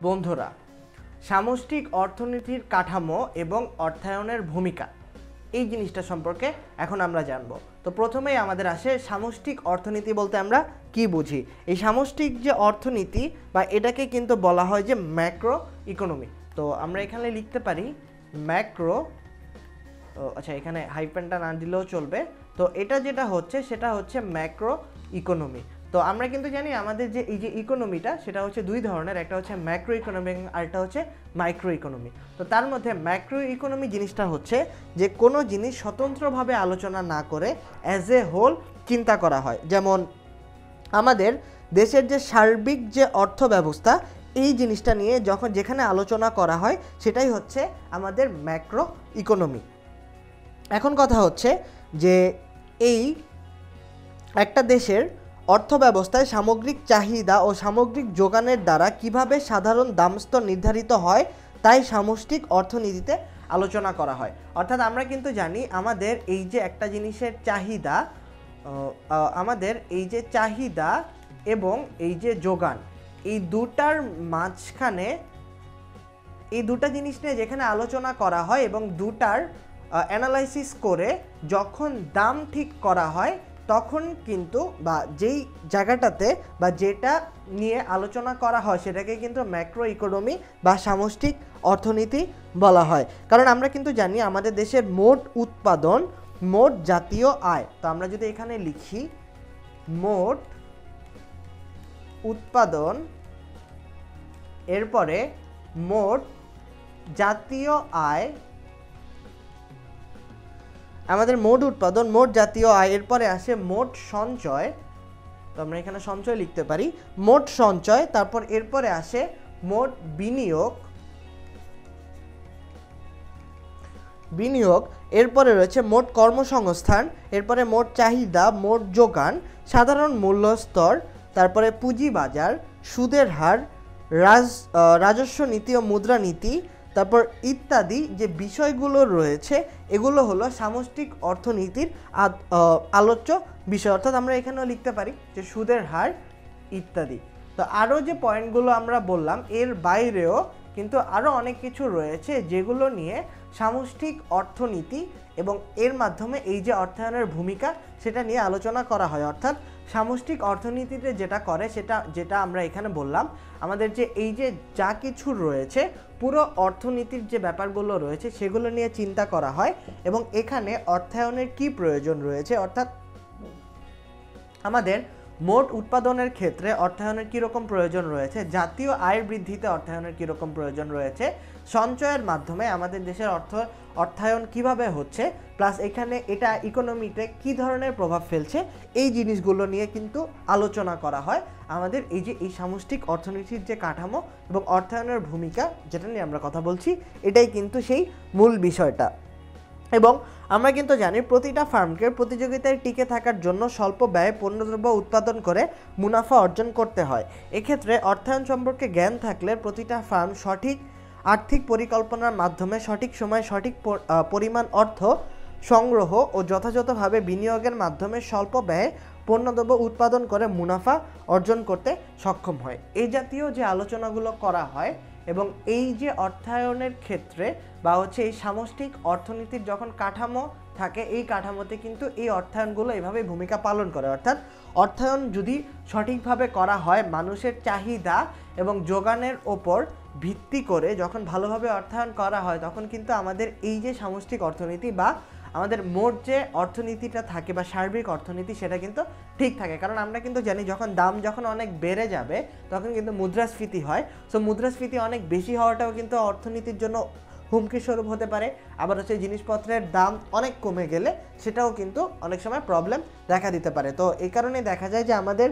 বন্ধুরা, সামষ্টিক অর্থনীতির কাঠামো এবং অর্থায়নের ভূমিকা এই জিনিসটা সম্পর্কে এখন আমরা জানব। তো প্রথমেই আমাদের আসে সামষ্টিক অর্থনীতি বলতে আমরা কি বুঝি। এই সামষ্টিক যে অর্থনীতি বা এটাকে কিন্তু বলা হয় যে ম্যাক্রো ইকোনমি। তো আমরা এখানে লিখতে পারি ম্যাক্রো, আচ্ছা এখানে হাইফেনটা না দিলেও চলবে। তো এটা যেটা হচ্ছে সেটা হচ্ছে ম্যাক্রো ইকোনমি। তো আমরা কিন্তু জানি আমাদের যে এই যে ইকোনমিটা সেটা হচ্ছে দুই ধরনের, একটা হচ্ছে ম্যাক্রো ইকোনমি আর একটা হচ্ছে মাইক্রো ইকোনমি। তো তার মধ্যে ম্যাক্রো ইকোনমি জিনিসটা হচ্ছে যে কোনো জিনিস স্বতন্ত্রভাবে আলোচনা না করে অ্যাজ এ হোল চিন্তা করা হয়। যেমন আমাদের দেশের যে সার্বিক যে অর্থ ব্যবস্থা এই জিনিসটা নিয়ে যেখানে আলোচনা করা হয় সেটাই হচ্ছে আমাদের ম্যাক্রো ইকোনমি। এখন কথা হচ্ছে যে এই একটা দেশের অর্থ ব্যবস্থায় সামগ্রিক চাহিদা ও সামগ্রিক যোগানের দ্বারা কিভাবে সাধারণ দামস্তর নির্ধারিত হয় তাই সামষ্টিক অর্থনীতিতে আলোচনা করা হয়। অর্থাৎ আমরা কিন্তু জানি আমাদের এই যে একটা জিনিসের চাহিদা, আমাদের এই যে চাহিদা এবং এই যে যোগান, এই দুটার মাঝখানে এই দুটা জিনিস নিয়ে যেখানে আলোচনা করা হয় এবং দুটার অ্যানালাইসিস করে যখন দাম ঠিক করা হয় তখন কিন্তু বা যেই জায়গাটাতে বা যেটা নিয়ে আলোচনা করা হয় সেটাকে কিন্তু ম্যাক্রো ইকোনমি বা সামষ্টিক অর্থনীতি বলা হয়। কারণ আমরা কিন্তু জানি আমাদের দেশের মোট উৎপাদন, মোট জাতীয় আয়। তো আমরা যদি এখানে লিখি মোট উৎপাদন, এরপরে মোট জাতীয় আয়, আমাদের মোট উৎপাদন, মোট জাতীয় আয়, এরপরে আসে মোট সঞ্চয়। তো আমরা এখানে সঞ্চয় লিখতে পারি, মোট সঞ্চয়, তারপর এরপরে আসে মোট বিনিয়োগ, এরপরে রয়েছে মোট কর্মসংস্থান, এরপরে মোট চাহিদা, মোট যোগান, সাধারণ মূল্যস্তর, তারপরে পুঁজিবাজার, সুদের হার, রাজস্ব নীতি ও মুদ্রানীতি, তারপর ইত্যাদি যে বিষয়গুলো রয়েছে এগুলো হলো সামষ্টিক অর্থনীতির আলোচ্য বিষয়। অর্থাৎ আমরা এখানেও লিখতে পারি যে সুদের হার ইত্যাদি। তো আরও যে পয়েন্টগুলো আমরা বললাম এর বাইরেও কিন্তু আরও অনেক কিছু রয়েছে যেগুলো নিয়ে সামষ্টিক অর্থনীতি এবং এর মাধ্যমে এই যে অর্থায়নের ভূমিকা সেটা নিয়ে আলোচনা করা হয়। অর্থাৎ সামষ্টিক অর্থনীতিতে যেটা করে যেটা আমরা এখানে বললাম, আমাদের যে এই যে যা কিছু রয়েছে পুরো অর্থনীতির যে ব্যাপারগুলো রয়েছে সেগুলো নিয়ে চিন্তা করা হয় এবং এখানে অর্থায়নের কি প্রয়োজন রয়েছে, অর্থাৎ আমাদের মোট উৎপাদনের ক্ষেত্রে অর্থায়নের কীরকম প্রয়োজন রয়েছে, জাতীয় আয় বৃদ্ধিতে অর্থায়নের কীরকম প্রয়োজন রয়েছে, সঞ্চয়ের মাধ্যমে আমাদের দেশের অর্থায়ন কিভাবে হচ্ছে, প্লাস এখানে এটা ইকোনমিতে কি ধরনের প্রভাব ফেলছে, এই জিনিসগুলো নিয়ে কিন্তু আলোচনা করা হয় আমাদের এই যে এই সামষ্টিক অর্থনীতির যে কাঠামো এবং অর্থায়নের ভূমিকা যেটা নিয়ে আমরা কথা বলছি এটাই কিন্তু সেই মূল বিষয়টা। এবং আমরা কিন্তু জানি প্রতিটা ফার্মকে প্রতিযোগিতায় টিকে থাকার জন্য স্বল্প ব্যয়ে পণ্যদ্রব্য উৎপাদন করে মুনাফা অর্জন করতে হয়। এক্ষেত্রে অর্থায়ন সম্পর্কে জ্ঞান থাকলে প্রতিটা ফার্ম সঠিক আর্থিক পরিকল্পনার মাধ্যমে সঠিক সময়ে সঠিক পরিমাণ অর্থ সংগ্রহ ও যথাযথভাবে বিনিয়োগের মাধ্যমে স্বল্প ব্যয়ে পণ্যদ্রব্য উৎপাদন করে মুনাফা অর্জন করতে সক্ষম হয়। এই জাতীয় যে আলোচনাগুলো করা হয় এবং এই যে অর্থায়নের ক্ষেত্রে বা হচ্ছে এই সামষ্টিক অর্থনীতির যখন কাঠামো থাকে এই কাঠামোতে কিন্তু এই অর্থায়নগুলো এভাবে ভূমিকা পালন করে। অর্থাৎ অর্থায়ন যদি সঠিকভাবে করা হয় মানুষের চাহিদা এবং যোগানের ওপর ভিত্তি করে যখন ভালোভাবে অর্থায়ন করা হয় তখন কিন্তু আমাদের এই যে সামষ্টিক অর্থনীতি বা আমাদের মোট যে অর্থনীতিটা থাকে বা সার্বিক অর্থনীতি সেটা কিন্তু ঠিক থাকে। কারণ আমরা কিন্তু জানি দাম যখন অনেক বেড়ে যাবে তখন কিন্তু মুদ্রাস্ফীতি হয়। সো মুদ্রাস্ফীতি অনেক বেশি হওয়াটাও কিন্তু অর্থনীতির জন্য হুমকি স্বরূপ হতে পারে। আবার হচ্ছে জিনিসপত্রের দাম অনেক কমে গেলে সেটাও কিন্তু অনেক সময় প্রবলেম দেখা দিতে পারে। তো এই কারণে দেখা যায় যে আমাদের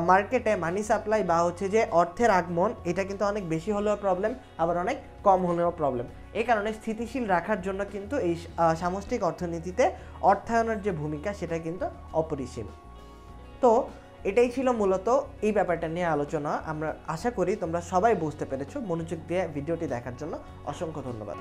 মার্কেটে মানি সাপ্লাই বা হচ্ছে যে অর্থের আগমন এটা কিন্তু অনেক বেশি হলেও প্রবলেম, আবার অনেক কম হলেও প্রবলেম। এই কারণে স্থিতিশীল রাখার জন্য কিন্তু এই সামষ্টিক অর্থনীতিতে অর্থায়নের যে ভূমিকা সেটা কিন্তু অপরিসীম। তো এটাই ছিল মূলত এই ব্যাপারটা নিয়ে আলোচনা। আমরা আশা করি তোমরা সবাই বুঝতে পেরেছো। মনোযোগ দিয়ে ভিডিওটি দেখার জন্য অসংখ্য ধন্যবাদ।